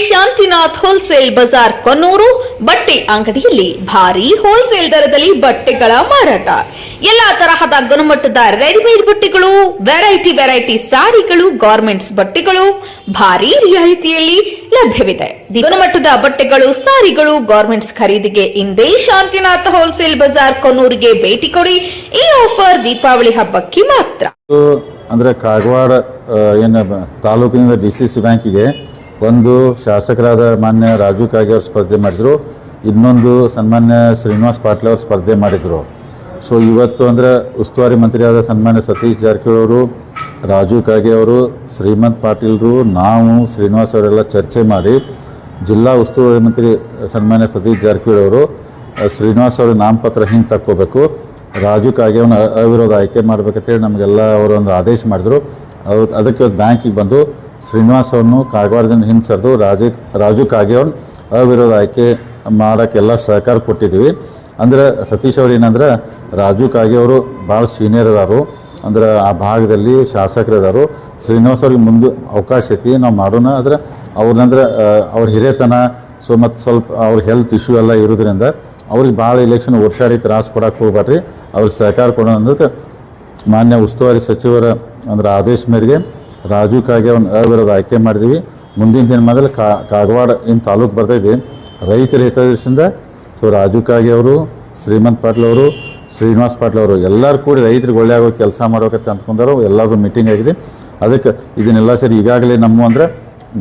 Shantinath wholesale Bazaar Konnur ಬಟ್ಟೆ ಅಂಗಡಿಯಲ್ಲಿ ಭಾರಿ ಹೋಲ್ಸೇಲ್ ದರದಲ್ಲಿ ಬಟ್ಟೆಗಳ ಮಾರಾಟ. ಎಲ್ಲಾ ತರಹದ ಗುಣಮಟ್ಟದ ರೆಡಿಮೇಡ್ ಬಟ್ಟೆಗಳು, ವೆರೈಟಿ ಸಾರಿಗಳು, ಗಾರ್ಮೆಂಟ್ಸ್ ಬಟ್ಟೆಗಳು ಭಾರಿ ರಿಯಾಯಿತಿಯಲ್ಲಿ ಲಭ್ಯವಿದೆ. ಗುಣಮಟ್ಟದ ಬಟ್ಟೆಗಳು, ಸಾರಿಗಳು, ಗಾರ್ಮೆಂಟ್ಸ್ ಖರೀದಿಗೆ ಇಂದೇ ಶಾಂತಿನಾಥ್ ಹೋಲ್ಸೇಲ್ ಬಜಾರ್ ಕೊನ್ನೂರಿಗೆ ಭೇಟಿ ಕೊಡಿ. ಈ ಆಫರ್ ದೀಪಾವಳಿ ಹಬ್ಬಕ್ಕೆ ಮಾತ್ರ. ಅಂದ್ರೆ ಕಾಗವಾಡ ಏನು ತಾಲೂಕಿನಿಂದ DCC ಬ್ಯಾಂಕಿಗೆ ಒಂದು ಶಾಸಕರಾದ ಮಾನ್ಯ ರಾಜು ಕಾಗೆ ಅವರು ಸ್ಪರ್ಧೆ ಮಾಡಿದ್ರು, ಇನ್ನೊಂದು ಸನ್ಮಾನ್ಯ ಶ್ರೀನಿವಾಸ್ ಪಾಟೀಲ್ ಅವರು ಸ್ಪರ್ಧೆ ಮಾಡಿದ್ರು. ಸೊ ಇವತ್ತು ಅಂದರೆ ಉಸ್ತುವಾರಿ ಮಂತ್ರಿಯಾದ ಸನ್ಮಾನ್ಯ ಸತೀಶ್ ಜಾರಕಿಹೊಳಿ ಅವರು, ರಾಜು ಕಾಗೆ ಅವರು, ಶ್ರೀಮಂತ್ ಪಾಟೀಲ್ರು, ನಾವು ಶ್ರೀನಿವಾಸ್ ಅವರೆಲ್ಲ ಚರ್ಚೆ ಮಾಡಿ ಜಿಲ್ಲಾ ಉಸ್ತುವಾರಿ ಮಂತ್ರಿ ಸನ್ಮಾನ್ಯ ಸತೀಶ್ ಜಾರಕಿಹೊಳಿ ಅವರು ಶ್ರೀನಿವಾಸ್ ಅವರು ನಾಮಪತ್ರ ಹಿಂಗೆ ತಕ್ಕೋಬೇಕು, ರಾಜು ಕಾಗೆ ಅವನ್ನ ಅವಿರೋಧ ಆಯ್ಕೆ ಮಾಡ್ಬೇಕಂತೇಳಿ ನಮಗೆಲ್ಲ ಅವರು ಒಂದು ಆದೇಶ ಮಾಡಿದ್ರು. ಅದಕ್ಕೆ ಬ್ಯಾಂಕಿಗೆ ಬಂದು ಶ್ರೀನಿವಾಸ್ ಅವ್ರನ್ನು ಕಾಗವಾಡದಿಂದ ಹಿಂದೆ ಸರಿದು ರಾಜು ಕಾಗೆ ಅವ್ರನ್ನ ಅವಿರೋಧ ಆಯ್ಕೆ ಮಾಡೋಕ್ಕೆಲ್ಲ ಸಹಕಾರ ಕೊಟ್ಟಿದ್ದೀವಿ. ಅಂದರೆ ಸತೀಶ್ ಅವ್ರು ಏನಂದ್ರೆ ರಾಜು ಕಾಗೆ ಅವರು ಭಾಳ ಸೀನಿಯರ್ ಅದಾರು, ಅಂದ್ರೆ ಆ ಭಾಗದಲ್ಲಿ ಶಾಸಕರಿದಾರು. ಶ್ರೀನಿವಾಸ್ ಅವ್ರಿಗೆ ಮುಂದೆ ಅವಕಾಶ ಐತಿ, ನಾವು ಮಾಡೋಣ. ಆದರೆ ಅವ್ರನ್ನಂದ್ರೆ ಅವ್ರ ಹಿರಿಯತನ, ಸೊ ಮತ್ತು ಸ್ವಲ್ಪ ಅವ್ರ ಹೆಲ್ತ್ ಇಶ್ಯೂ ಎಲ್ಲ ಇರೋದ್ರಿಂದ ಅವ್ರಿಗೆ ಭಾಳ ಇಲೆಕ್ಷನ್ ವರ್ಷಾಡಿ ತ್ರಾಸು ಕೊಡಕ್ಕೆ ಹೋಗ್ಬೇಡ್ರಿ, ಅವ್ರಿಗೆ ಸಹಕಾರ ಕೊಡೋಣ ಅಂದ್ರೆ ಮಾನ್ಯ ಉಸ್ತುವಾರಿ ಸಚಿವರ ಅಂದ್ರೆ ಆದೇಶ ಮೇರೆಗೆ ರಾಜು ಕಾಗೆ ಅವ್ನ ಅವಿರೋಧ ಆಯ್ಕೆ ಮಾಡಿದ್ದೀವಿ. ಮುಂದಿನ ದಿನ ಮೊದಲು ಕಾಗವಾಡ ಏನು ತಾಲೂಕು ಬರ್ತಾಯಿದೆ ರೈತರ ಹಿತದೃಷ್ಟಿಯಿಂದ ಸೊ ರಾಜು ಕಾಗೆ ಅವರು, ಶ್ರೀಮಂತ್ ಪಾಟೀಲ್ ಅವರು, ಶ್ರೀನಿವಾಸ್ ಪಾಟೀಲ್ ಅವರು ಎಲ್ಲರೂ ಕೂಡಿ ರೈತರಿಗೆ ಒಳ್ಳೆ ಆಗೋ ಕೆಲಸ ಮಾಡೋಕತ್ತೆ ಅಂದ್ಕೊಂಡಾರು. ಎಲ್ಲದೂ ಮೀಟಿಂಗ್ ಆಗಿದೆ. ಅದಕ್ಕೆ ಇದನ್ನೆಲ್ಲ ಸರಿ ಈಗಾಗಲೇ ನಮ್ಮ ಅಂದರೆ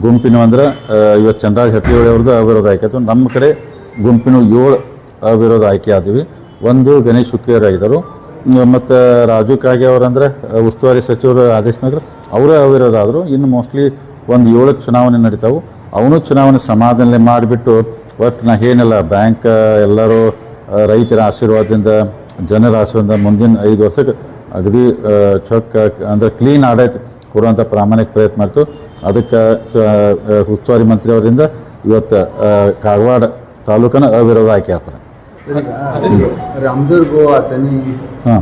ಗುಂಪಿನ ಅಂದ್ರೆ ಇವತ್ತು ಚಂದ್ರರಾಜ್ ಹಟ್ಟಿಹೊಳಿ ಅವ್ರದ್ದು ಅವಿರೋಧ ಆಯ್ಕೆ ಆಯಿತು. ನಮ್ಮ ಕಡೆ ಗುಂಪಿನ 7 ಅವಿರೋಧ ಆಯ್ಕೆ ಆದ್ವಿ. ಒಂದು ಗಣೇಶ್ ಹುಕ್ಕೇರಿ ಆಗಿದ್ದರು, ಮತ್ತು ರಾಜು ಕಾಗೆ ಅವರಂದ್ರೆ ಉಸ್ತುವಾರಿ ಸಚಿವರು ಆದೇಶ ಮೇಲೆ ಅವರೇ ಅವಿರೋಧ ಆದರು. ಇನ್ನು ಮೋಸ್ಟ್ಲಿ ಒಂದು 7 ಚುನಾವಣೆ ನಡೀತಾವೆ. ಅವನು ಚುನಾವಣೆ ಸಮಾಧಾನ ಮಾಡಿಬಿಟ್ಟು ಒಟ್ಟು ನಾ ಏನೆಲ್ಲ ಬ್ಯಾಂಕ್ ಎಲ್ಲರೂ ರೈತರ ಆಶೀರ್ವಾದದಿಂದ, ಜನರ ಆಶೀರ್ವಾದದಿಂದ ಮುಂದಿನ 5 ವರ್ಷಕ್ಕೆ ಅಗದಿ ಚೊಕ್ಕ ಅಂದರೆ ಕ್ಲೀನ್ ಆಡಳಿತ ಕೊಡುವಂಥ ಪ್ರಾಮಾಣಿಕ ಪ್ರಯತ್ನ ಮಾಡ್ತು. ಅದಕ್ಕೆ ಉಸ್ತುವಾರಿ ಮಂತ್ರಿ ಅವರಿಂದ ಇವತ್ತು ಕಾಗವಾಡ ತಾಲೂಕನ ಅವಿರೋಧ ಆಯ್ಕೆ ಆಗ್ತಾರೆ. ರಾಮದುರ್ಗ ಅಥಣಿ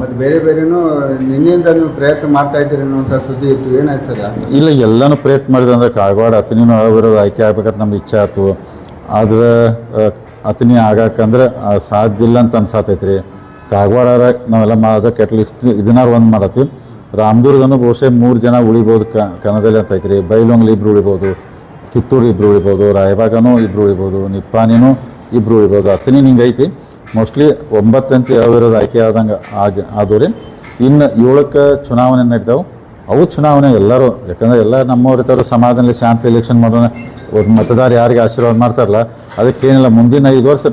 ಮತ್ತೆ ಬೇರೆ ಬೇರೆನೂ ನಿನ್ನೆಯಿಂದ ನೀವು ಪ್ರಯತ್ನ ಮಾಡ್ತಾ ಇದ್ದೀರಿ ಅನ್ನುವಂಥ ಸುದ್ದಿ ಇತ್ತು, ಏನಾಯ್ತು ಸರ್? ಇಲ್ಲ, ಎಲ್ಲನೂ ಪ್ರಯತ್ನ ಮಾಡಿದೆ. ಅಂದ್ರೆ ಕಾಗವಾಡ ಅಥಣಿನೂ ಅವಿರೋಧ ಆಯ್ಕೆ ಆಗ್ಬೇಕಂತ ನಮ್ದು ಇಚ್ಛೆ ಆಯ್ತು. ಆದ್ರೆ ಅಥಣಿ ಆಗಕ್ಕಂದ್ರೆ ಸಾಧ್ಯ ಇಲ್ಲ ಅಂತ ಅನ್ಸಾತೈತ್ರಿ. ಕಾಗವಾಡ ನಾವೆಲ್ಲ ಅದಕ್ಕೆ ಅಟ್ಲೀಸ್ಟ್ ಇದನ್ನಾರು ಒಂದು ಮಾಡತ್ತೀವಿ. ರಾಮದುರ್ಗನೂ ಬಹುಶಃ 3 ಜನ ಉಳಿಬೋದು ಕನ್ನಡದಲ್ಲಿ ಅಂತ ಐತ್ರಿ. ಬೈಲೊಂಗ್ಲಿ 2 ಉಳಿಬೋದು, ಕಿತ್ತೂರು 2 ಉಳಿಬೋದು, ರಾಯಬಾಗನೂ 2 ಉಳಿಬೋದು, ನಿಪ್ಪಾಣಿನೂ 2 ಉಳಿಬೋದು. ಅಥಣಿ ಹಿಂಗೆ ಐತಿ. ಮೋಸ್ಟ್ಲಿ 9 ಅಂತ ಅವಿರೋಧ ಆಯ್ಕೆ ಆದಂಗೆ ಆದವ್ರಿ. ಇನ್ನು 7ಕ್ಕೆ ಚುನಾವಣೆ ನಡೀತಾವೆ. ಅವು ಚುನಾವಣೆ ಎಲ್ಲರೂ, ಯಾಕಂದರೆ ಎಲ್ಲ ನಮ್ಮವ್ರ ಇರ್ತಾರೋ ಸಮಾಧಾನದಲ್ಲಿ ಶಾಂತಿ ಎಲೆಕ್ಷನ್ ಮಾಡೋಣ. ಮತದಾರ ಯಾರಿಗೆ ಆಶೀರ್ವಾದ ಮಾಡ್ತಾರಲ್ಲ ಅದಕ್ಕೇನಿಲ್ಲ, ಮುಂದಿನ 5 ವರ್ಷ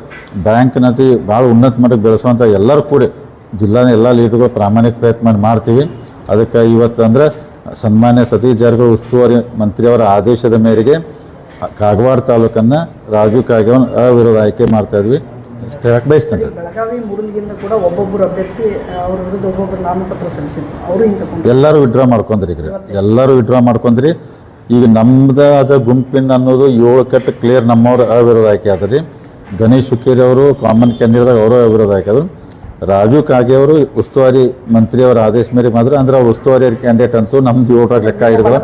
ಬ್ಯಾಂಕ್ನತಿ ಭಾಳ ಉನ್ನತ ಮಟ್ಟಕ್ಕೆ ಬೆಳೆಸುವಂಥ ಎಲ್ಲರೂ ಕೂಡಿ ಜಿಲ್ಲಾದ ಎಲ್ಲ ಲೀಡರ್ಗಳು ಪ್ರಾಮಾಣಿಕ ಪ್ರಯತ್ನ ಮಾಡ್ತೀವಿ. ಅದಕ್ಕೆ ಇವತ್ತು ಅಂದರೆ ಸನ್ಮಾನ್ಯ ಸತೀಶ್ ಜಾರಕಿಹೊಳಿ ಉಸ್ತುವಾರಿ ಮಂತ್ರಿಯವರ ಆದೇಶದ ಮೇರೆಗೆ ಕಾಗವಾಡ ತಾಲೂಕನ್ನು ರಾಜು ಕಾಗೆ ಅವಿರೋಧ ಆಯ್ಕೆ ಮಾಡ್ತಾಯಿದ್ವಿ. ಇಷ್ಟು ಹೇಳಕ್ಕೆ ಬಯಸ್ತೇನೆ. ಬೆಳಗಾವಿ ಮೂಡಲಗಿಂದ ಕೂಡ ಒಬ್ಬೊಬ್ಬರು ಅಭ್ಯರ್ಥಿ ಅವ್ರ ವಿರುದ್ಧ ಒಬ್ಬೊಬ್ಬರು ನಾಮಪತ್ರ ಸಲ್ಲಿಸಿದ್ರು, ಅವರು ಎಲ್ಲರೂ ವಿಡ್ರಾ ಮಾಡ್ಕೊಂಡ್ರಿ. ಈಗ ಎಲ್ಲರೂ ವಿಡ್ರಾ ಮಾಡ್ಕೊಂಡ್ರಿ. ಈಗ ನಮ್ದು ಅದ ಗುಂಪಿನ ಅನ್ನೋದು 7 ಕಟ್ಟು ಕ್ಲಿಯರ್ ನಮ್ಮವ್ರು ಅವಿರೋಧ ಆಯ್ಕೆ ಆದ್ರಿ. ಗಣೇಶ್ ಹುಕ್ಕೇರಿ ಅವರು ಕಾಮನ್ ಕ್ಯಾಂಡಿಡೇಟ್ದಾಗ ಅವರು ಅವಿರೋಧ ಆಯ್ಕೆ ಆದರು. ರಾಜು ಕಾಗೆ ಅವರು ಉಸ್ತುವಾರಿ ಮಂತ್ರಿಯವರ ಆದೇಶ ಮೇರೆಗೆ ಮಾಡಿದ್ರು. ಅಂದ್ರೆ ಅವ್ರು ಉಸ್ತುವಾರಿ ಕ್ಯಾಂಡಿಡೇಟ್ ಅಂತೂ ನಮ್ದು 7 ಲೆಕ್ಕ ಹಿಡಿದ್ರು.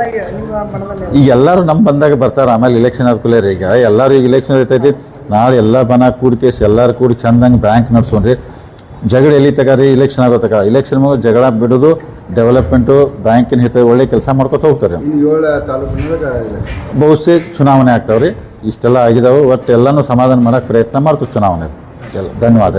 ಈಗ ಎಲ್ಲರೂ ನಮ್ಮ ಬಂದಾಗ ಬರ್ತಾರೆ. ಆಮೇಲೆ ಇಲೆಕ್ಷನ್ ಆದ ಕೂಲರ್ ಈಗ ಎಲ್ಲರೂ ಈಗ ಇಲೆಕ್ಷನ್ ಇರ್ತೈತಿ. ನಾಳೆ ಎಲ್ಲ ಬನ ಕೂಡಿಕೇಶ್ ಎಲ್ಲರೂ ಕೂಡಿ ಚಂದಂಗೆ ಬ್ಯಾಂಕ್ ನಡ್ಸೋಣ್ರಿ. ಜಗಳ ಎಲ್ಲಿ ತಗಾರಿ ಇಲೆಕ್ಷನ್ ಆಗೋತಕ. ಇಲೆಕ್ಷನ್ ಮುಗಿದು ಜಗಳ ಬಿಡೋದು, ಡೆವಲಪ್ಮೆಂಟು, ಬ್ಯಾಂಕಿನ ಹಿತ ಒಳ್ಳೆ ಕೆಲಸ ಮಾಡ್ಕೊತ ಹೋಗ್ತಾರೆ. ಬಹುಶಃ ಚುನಾವಣೆ ಆಗ್ತಾವ್ರಿ. ಇಷ್ಟೆಲ್ಲ ಆಗಿದಾವೆ. ಒಟ್ಟು ಎಲ್ಲನೂ ಸಮಾಧಾನ ಮಾಡೋಕ್ಕೆ ಪ್ರಯತ್ನ ಮಾಡ್ತೀವಿ ಚುನಾವಣೆ. ಧನ್ಯವಾದ.